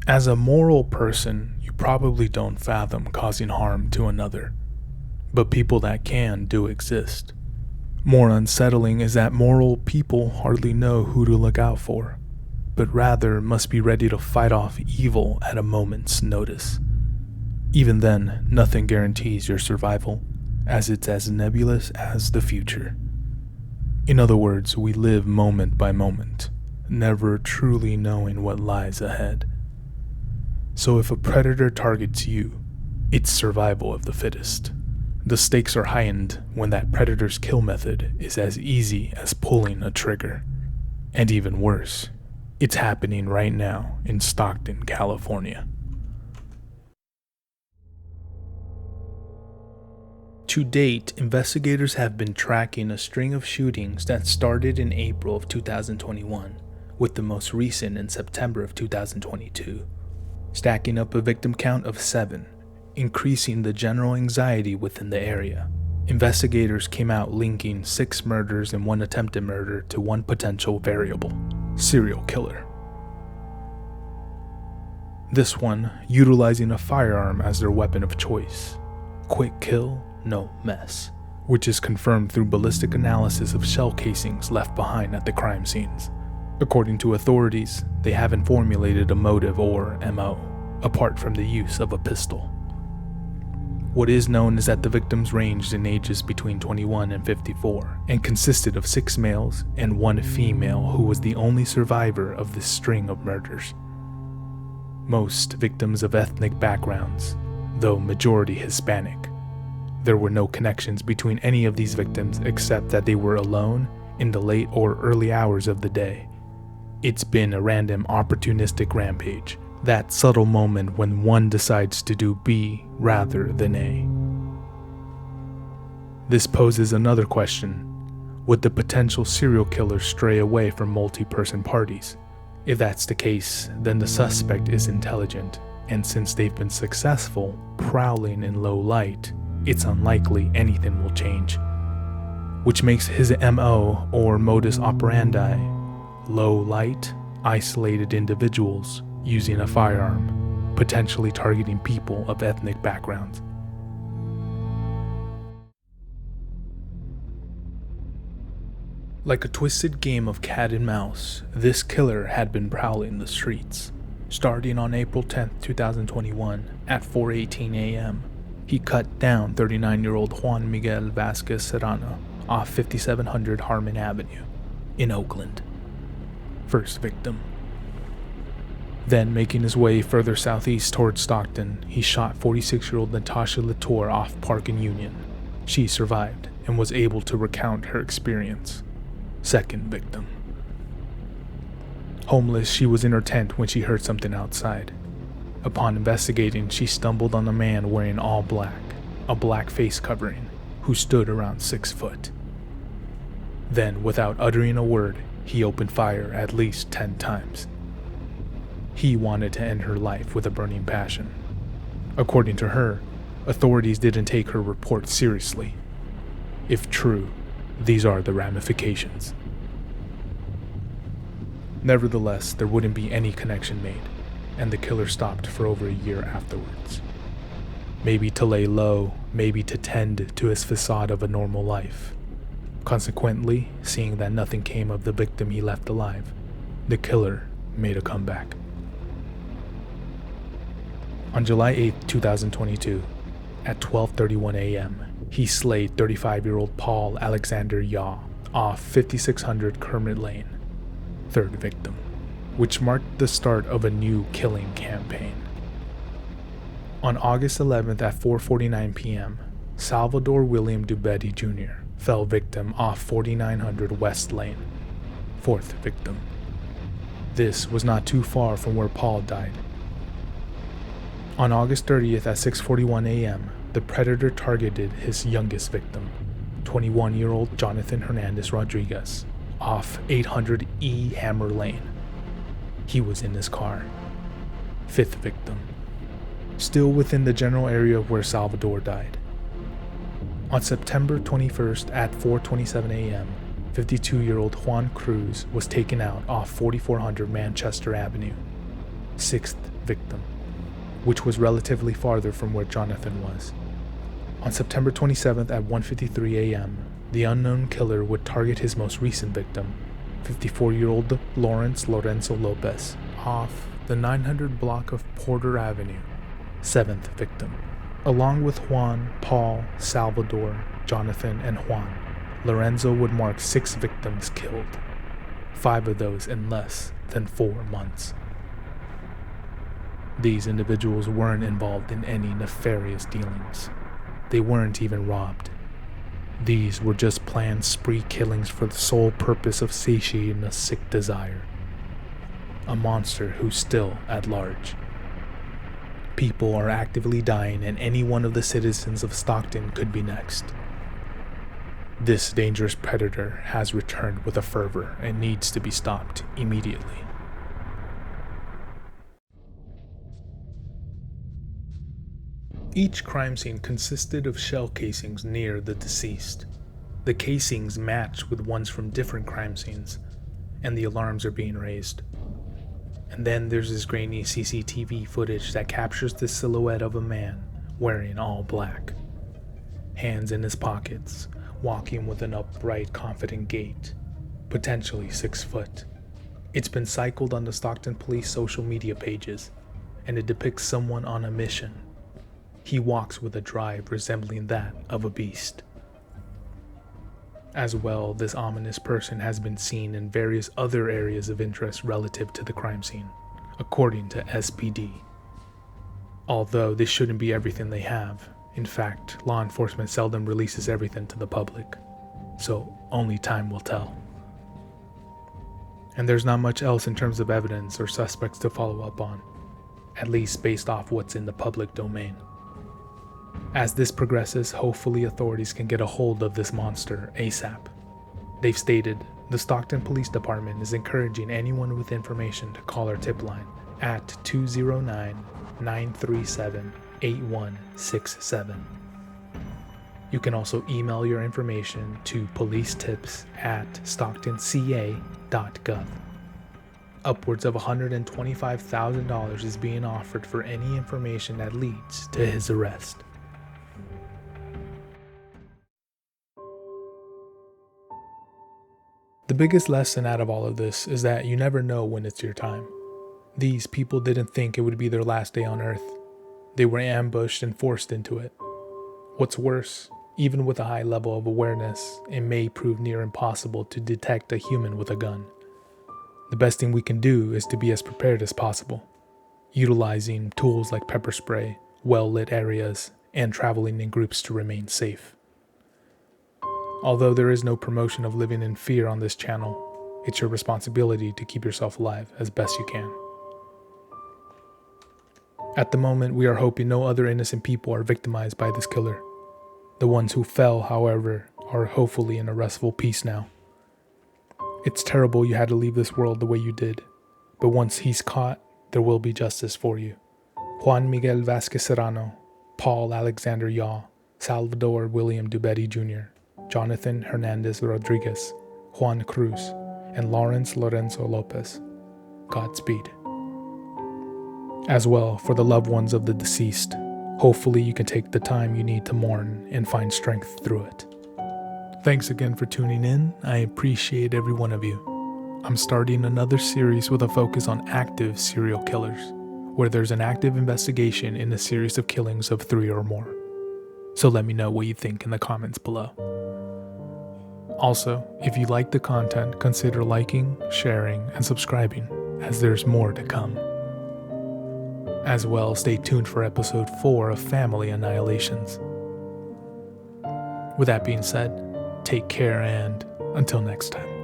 As a moral person, you probably don't fathom causing harm to another, but people that can do exist. More unsettling is that moral people hardly know who to look out for, but rather must be ready to fight off evil at a moment's notice. Even then, nothing guarantees your survival, as it's as nebulous as the future. In other words, we live moment by moment, never truly knowing what lies ahead. So if a predator targets you, it's survival of the fittest. The stakes are heightened when that predator's kill method is as easy as pulling a trigger. And even worse, it's happening right now in Stockton, California. To date, investigators have been tracking a string of shootings that started in April of 2021, with the most recent in September of 2022, stacking up a victim count of 7, increasing the general anxiety within the area. Investigators came out linking 6 murders and 1 attempted murder to one potential variable: serial killer. This one utilizing a firearm as their weapon of choice. Quick kill, no mess, which is confirmed through ballistic analysis of shell casings left behind at the crime scenes. According to authorities, they haven't formulated a motive or MO, apart from the use of a pistol. What is known is that the victims ranged in ages between 21 and 54, and consisted of 6 males and 1 female who was the only survivor of this string of murders. Most victims of ethnic backgrounds, though majority Hispanic. There were no connections between any of these victims except that they were alone in the late or early hours of the day. It's been a random opportunistic rampage, that subtle moment when one decides to do B rather than A. This poses another question. Would the potential serial killer stray away from multi-person parties? If that's the case, then the suspect is intelligent, and since they've been successful prowling in low light, it's unlikely anything will change, which makes his MO or modus operandi low light, isolated individuals using a firearm, potentially targeting people of ethnic backgrounds. Like a twisted game of cat and mouse, this killer had been prowling the streets. Starting on April 10, 2021 at 4:18 a.m., he cut down 39-year-old Juan Miguel Vazquez Serrano off 5700 Harmon Avenue in Oakland. First victim. Then, making his way further southeast towards Stockton, he shot 46-year-old Natasha LaTour off Park and Union. She survived and was able to recount her experience. Second victim. Homeless, she was in her tent when she heard something outside. Upon investigating, she stumbled on a man wearing all black, a black face covering, who stood around 6 foot. Then, without uttering a word, he opened fire at least 10 times. He wanted to end her life with a burning passion. According to her, authorities didn't take her report seriously. If true, these are the ramifications. Nevertheless, there wouldn't be any connection made, and the killer stopped for over a year afterwards. Maybe to lay low, maybe to tend to his facade of a normal life. Consequently, seeing that nothing came of the victim he left alive, the killer made a comeback. On July 8, 2022, at 12:31 a.m., he slayed 35-year-old Paul Alexander Yaw off 5600 Kermit Lane, third victim, which marked the start of a new killing campaign. On August 11th at 4:49 p.m., Salvador William Dubedy Jr. fell victim off 4900 West Lane, fourth victim. This was not too far from where Paul died. On August 30th at 6:41 a.m., the predator targeted his youngest victim, 21-year-old Jonathan Hernandes Rodriguez, off 800 E Hammer Lane. He was in his car. Fifth victim, still within the general area where Salvador died. On September 21st at 4:27 a.m., 52-year-old Juan Cruz was taken out off 4400 Manchester Avenue. sixth victim, which was relatively farther from where Jonathan was. On September 27th at 1:53 a.m., the unknown killer would target his most recent victim, 54-year-old Lorenzo Lopez, off the 900 block of Porter Avenue, seventh victim. Along with Juan, Paul, Salvador, Jonathan, and Juan, Lorenzo would mark 6 victims killed, 5 of those in less than 4 months. These individuals weren't involved in any nefarious dealings. They weren't even robbed. These were just planned spree killings for the sole purpose of satiating a sick desire. A monster who's still at large. People are actively dying, and any one of the citizens of Stockton could be next. This dangerous predator has returned with a fervor and needs to be stopped immediately. Each crime scene consisted of shell casings near the deceased. The casings match with ones from different crime scenes, and the alarms are being raised. And then there's this grainy CCTV footage that captures the silhouette of a man wearing all black, hands in his pockets, walking with an upright, confident gait, potentially 6 foot. It's been cycled on the Stockton Police social media pages, and it depicts someone on a mission. He walks with a drive resembling that of a beast. As well, this ominous person has been seen in various other areas of interest relative to the crime scene, according to SPD. Although this shouldn't be everything they have. In fact, law enforcement seldom releases everything to the public, so only time will tell. And there's not much else in terms of evidence or suspects to follow up on, at least based off what's in the public domain. As this progresses, hopefully authorities can get a hold of this monster ASAP. They've stated the Stockton Police Department is encouraging anyone with information to call our tip line at 209-937-8167. You can also email your information to policetips@stocktonca.gov. Upwards of $125,000 is being offered for any information that leads to his arrest. The biggest lesson out of all of this is that you never know when it's your time. These people didn't think it would be their last day on Earth. They were ambushed and forced into it. What's worse, even with a high level of awareness, it may prove near impossible to detect a human with a gun. The best thing we can do is to be as prepared as possible, utilizing tools like pepper spray, well-lit areas, and traveling in groups to remain safe. Although there is no promotion of living in fear on this channel, it's your responsibility to keep yourself alive as best you can. At the moment, we are hoping no other innocent people are victimized by this killer. The ones who fell, however, are hopefully in a restful peace now. It's terrible you had to leave this world the way you did, but once he's caught, there will be justice for you. Juan Miguel Vazquez Serrano, Paul Alexander Yaw, Salvador William Dubedy Jr., Jonathan Hernandes Rodriguez, Juan Cruz, and Lorenzo Lopez. Godspeed. As well, for the loved ones of the deceased, hopefully you can take the time you need to mourn and find strength through it. Thanks again for tuning in. I appreciate every one of you. I'm starting another series with a focus on active serial killers, where there's an active investigation in a series of killings of 3 or more. So let me know what you think in the comments below. Also, if you like the content, consider liking, sharing, and subscribing, as there's more to come. As well, stay tuned for episode 4 of Family Annihilations. With that being said, take care and until next time.